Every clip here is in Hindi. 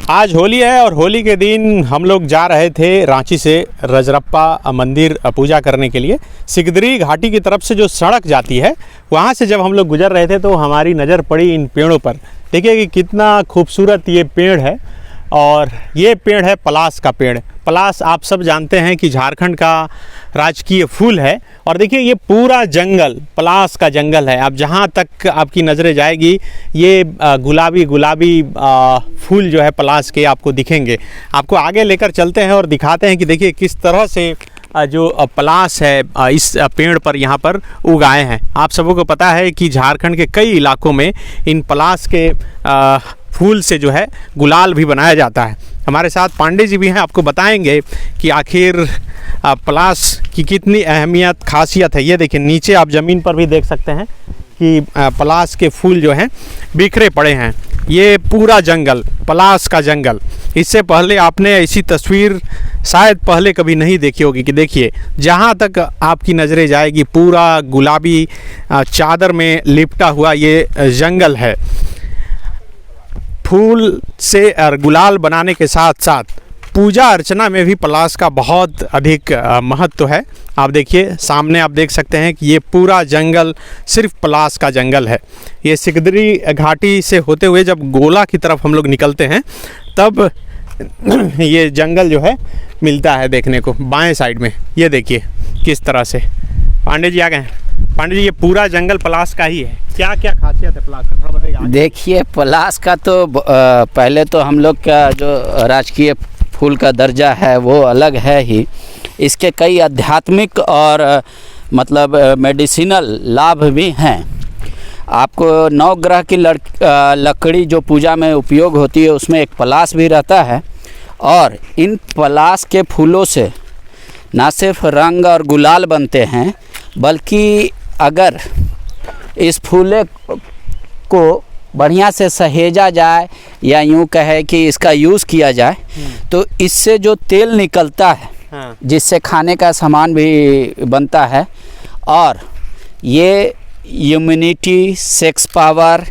आज होली है और होली के दिन हम लोग जा रहे थे रांची से रजरप्पा मंदिर पूजा करने के लिए। सिकदरी घाटी की तरफ से जो सड़क जाती है वहाँ से जब हम लोग गुजर रहे थे तो हमारी नज़र पड़ी इन पेड़ों पर। देखिए कि कितना खूबसूरत ये पेड़ है और ये पेड़ है पलास का पेड़। पलास आप सब जानते हैं कि झारखंड का राजकीय फूल है और देखिए ये पूरा जंगल पलास का जंगल है। अब जहाँ तक आपकी नज़रें जाएगी ये गुलाबी गुलाबी फूल जो है पलास के आपको दिखेंगे। आपको आगे लेकर चलते हैं और दिखाते हैं कि देखिए किस तरह से जो पलास है इस पेड़ पर यहाँ पर उगाए हैं। आप सबों को पता है कि झारखंड के कई इलाकों में इन पलास के फूल से जो है गुलाल भी बनाया जाता है। हमारे साथ पांडे जी भी हैं, आपको बताएंगे कि आखिर पलास की कितनी अहमियत खासियत है। ये देखिए नीचे आप ज़मीन पर भी देख सकते हैं कि पलास के फूल जो हैं बिखरे पड़े हैं। ये पूरा जंगल पलास का जंगल। इससे पहले आपने ऐसी तस्वीर शायद पहले कभी नहीं देखी होगी कि देखिए जहाँ तक आपकी नज़रें जाएगी पूरा गुलाबी चादर में लिपटा हुआ ये जंगल है। फूल से गुलाल बनाने के साथ साथ पूजा अर्चना में भी पलास का बहुत अधिक महत्व है। आप देखिए सामने आप देख सकते हैं कि ये पूरा जंगल सिर्फ पलास का जंगल है। ये सिकदरी घाटी से होते हुए जब गोला की तरफ हम लोग निकलते हैं तब ये जंगल जो है मिलता है देखने को बाएं साइड में। ये देखिए किस तरह से। पांडे जी आ गए हैं। पांडे जी ये पूरा जंगल पलास का ही है, क्या क्या खासियत है पलास का थोड़ा बताइए। देखिए पलास का तो पहले तो हम लोग का जो राजकीय फूल का दर्जा है वो अलग है ही। इसके कई आध्यात्मिक और मतलब मेडिसिनल लाभ भी हैं। आपको नवग्रह की लकड़ी जो पूजा में उपयोग होती है उसमें एक पलास भी रहता है और इन पलास के फूलों से ना सिर्फ रंग और गुलाल बनते हैं बल्कि अगर इस फूले को बढ़िया से सहेजा जाए या यूँ कहे कि इसका यूज़ किया जाए तो इससे जो तेल निकलता है जिससे खाने का सामान भी बनता है और ये इम्यूनिटी, सेक्स पावर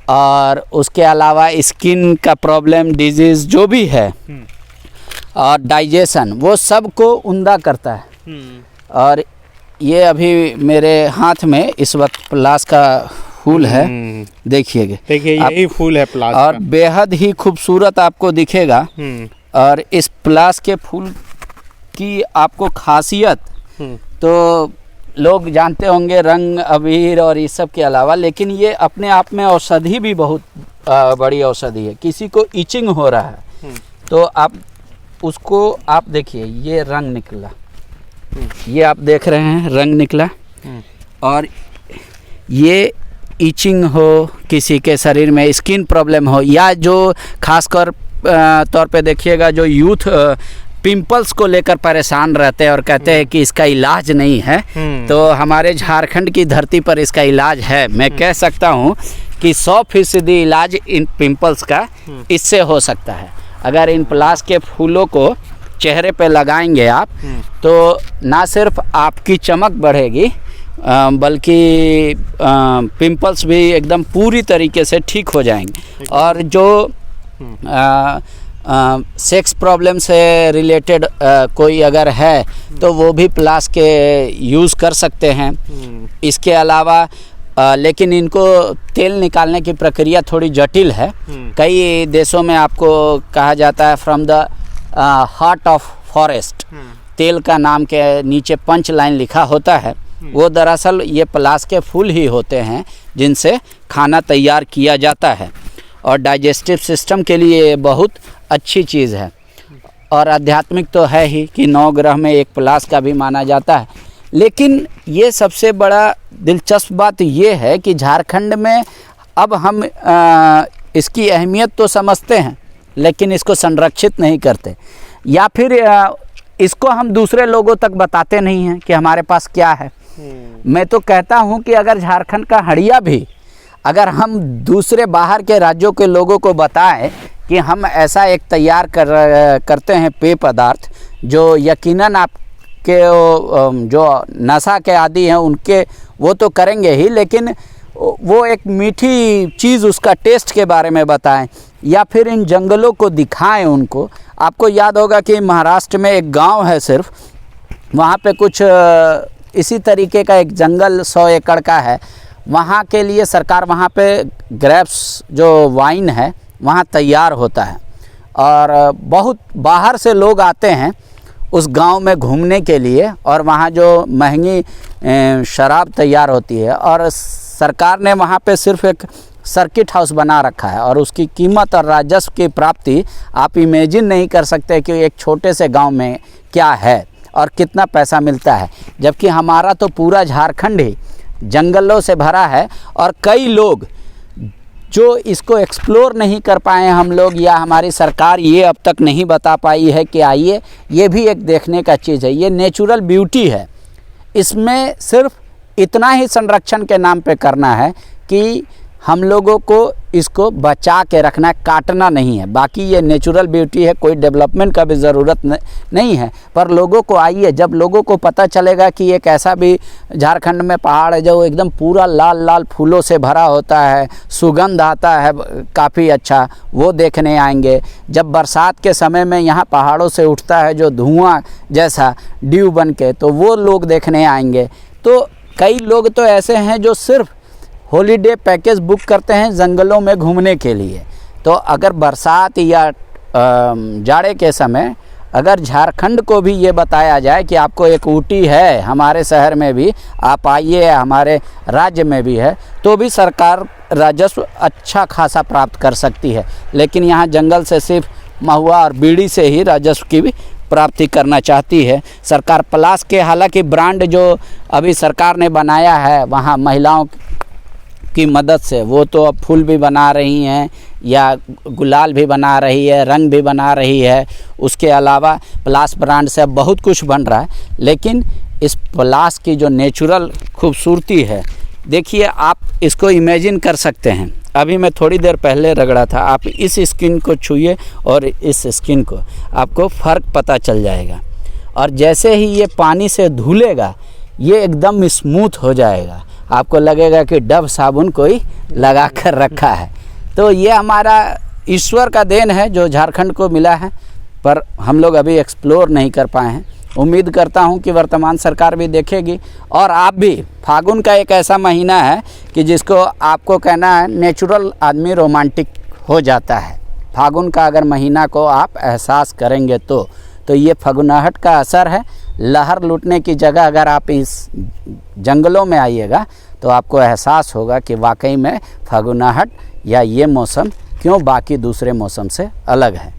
और उसके अलावा स्किन का प्रॉब्लम, डिजीज़ जो भी है और डाइजेशन वो सब को उम्दा करता है। और ये अभी मेरे हाथ में इस वक्त पलास का फूल है, देखिए यही फूल है पलास और का। बेहद ही खूबसूरत आपको दिखेगा। और इस पलास के फूल की आपको खासियत तो लोग जानते होंगे रंग अबीर और इस सब के अलावा, लेकिन ये अपने आप में औषधि भी बहुत बड़ी औषधि है। किसी को इचिंग हो रहा है तो आप उसको आप देखिए ये रंग निकला, ये आप देख रहे हैं रंग निकला और ये इचिंग हो किसी के शरीर में, स्किन प्रॉब्लम हो या जो खासकर तौर पे देखिएगा जो यूथ पिंपल्स को लेकर परेशान रहते हैं और कहते हैं कि इसका इलाज नहीं है, तो हमारे झारखंड की धरती पर इसका इलाज है। मैं कह सकता हूँ कि 100% इलाज इन पिंपल्स का इससे हो सकता है। अगर इन पलास के फूलों को चेहरे पे लगाएंगे आप तो ना सिर्फ आपकी चमक बढ़ेगी बल्कि पिंपल्स भी एकदम पूरी तरीके से ठीक हो जाएंगे। और जो सेक्स प्रॉब्लम से रिलेटेड कोई अगर है तो वो भी पलास के यूज़ कर सकते हैं। इसके अलावा लेकिन इनको तेल निकालने की प्रक्रिया थोड़ी जटिल है। कई देशों में आपको कहा जाता है from the heart of forest, तेल का नाम के नीचे पंच लाइन लिखा होता है। वो दरअसल ये पलास के फूल ही होते हैं जिनसे खाना तैयार किया जाता है और डाइजेस्टिव सिस्टम के लिए बहुत अच्छी चीज़ है। और आध्यात्मिक तो है ही कि नवग्रह में एक पलास का भी माना जाता है। लेकिन ये सबसे बड़ा दिलचस्प बात ये है कि झारखंड में अब हम इसकी अहमियत तो समझते हैं लेकिन इसको संरक्षित नहीं करते या फिर इसको हम दूसरे लोगों तक बताते नहीं हैं कि हमारे पास क्या है। मैं तो कहता हूं कि अगर झारखंड का हड़िया भी अगर हम दूसरे बाहर के राज्यों के लोगों को बताएं कि हम ऐसा एक तैयार करते हैं पेय पदार्थ जो यकीनन आपके जो नशा के आदी हैं उनके वो तो करेंगे ही, लेकिन वो एक मीठी चीज़ उसका टेस्ट के बारे में बताएं, या फिर इन जंगलों को दिखाएं उनको। आपको याद होगा कि महाराष्ट्र में एक गांव है सिर्फ, वहाँ पे कुछ इसी तरीके का एक जंगल 100 एकड़ का है। वहाँ के लिए सरकार, वहाँ पे ग्रेप्स जो वाइन है वहाँ तैयार होता है, और बहुत बाहर से लोग आते हैं उस गांव में घूमने के लिए, और वहाँ जो महंगी शराब तैयार होती है, और सरकार ने वहाँ पे सिर्फ एक सर्किट हाउस बना रखा है, और उसकी कीमत और राजस्व की प्राप्ति आप इमेजिन नहीं कर सकते कि एक छोटे से गांव में क्या है और कितना पैसा मिलता है। जबकि हमारा तो पूरा झारखंड ही जंगलों से भरा है, और कई लोग जो इसको एक्सप्लोर नहीं कर पाए हम लोग, या हमारी सरकार ये अब तक नहीं बता पाई है कि आइए, ये भी एक देखने का चीज़ है। ये नेचुरल ब्यूटी है, इसमें सिर्फ इतना ही संरक्षण के नाम पे करना है कि हम लोगों को इसको बचा के रखना है, काटना नहीं है। बाकी ये नेचुरल ब्यूटी है, कोई डेवलपमेंट का भी ज़रूरत नहीं है। पर लोगों को आइए, जब लोगों को पता चलेगा कि एक ऐसा भी झारखंड में पहाड़ है जो एकदम पूरा लाल लाल फूलों से भरा होता है, सुगंध आता है काफ़ी अच्छा, वो देखने आएंगे। जब बरसात के समय में यहाँ पहाड़ों से उठता है जो धुआं जैसा ड्यू बन के, तो वो लोग देखने आएंगे। तो कई लोग तो ऐसे हैं जो सिर्फ हॉलीडे पैकेज बुक करते हैं जंगलों में घूमने के लिए। तो अगर बरसात या जाड़े के समय अगर झारखंड को भी ये बताया जाए कि आपको एक ऊटी है हमारे शहर में भी, आप आइए, हमारे राज्य में भी है, तो भी सरकार राजस्व अच्छा खासा प्राप्त कर सकती है। लेकिन यहाँ जंगल से सिर्फ महुआ और बीड़ी से ही राजस्व की भी प्राप्ति करना चाहती है सरकार। पलाश के हालांकि ब्रांड जो अभी सरकार ने बनाया है वहाँ महिलाओं की मदद से, वो तो अब फूल भी बना रही हैं या गुलाल भी बना रही है, रंग भी बना रही है। उसके अलावा पलाश ब्रांड से अब बहुत कुछ बन रहा है। लेकिन इस पलाश की जो नेचुरल खूबसूरती है, देखिए आप इसको इमेजिन कर सकते हैं। अभी मैं थोड़ी देर पहले रगड़ा था, आप इस स्किन को छूइए और इस स्किन को, आपको फ़र्क पता चल जाएगा। और जैसे ही ये पानी से धुलेगा ये एकदम स्मूथ हो जाएगा, आपको लगेगा कि डव साबुन कोई लगा कर रखा है। तो ये हमारा ईश्वर का देन है जो झारखंड को मिला है, पर हम लोग अभी एक्सप्लोर नहीं कर पाए हैं। उम्मीद करता हूं कि वर्तमान सरकार भी देखेगी, और आप भी। फागुन का एक ऐसा महीना है कि जिसको आपको कहना है नेचुरल आदमी रोमांटिक हो जाता है। फागुन का अगर महीना को आप एहसास करेंगे तो ये फगुनाहट का असर है। लहर लूटने की जगह अगर आप इस जंगलों में आइएगा तो आपको एहसास होगा कि वाकई में फगुनाहट या ये मौसम क्यों बाकी दूसरे मौसम से अलग है।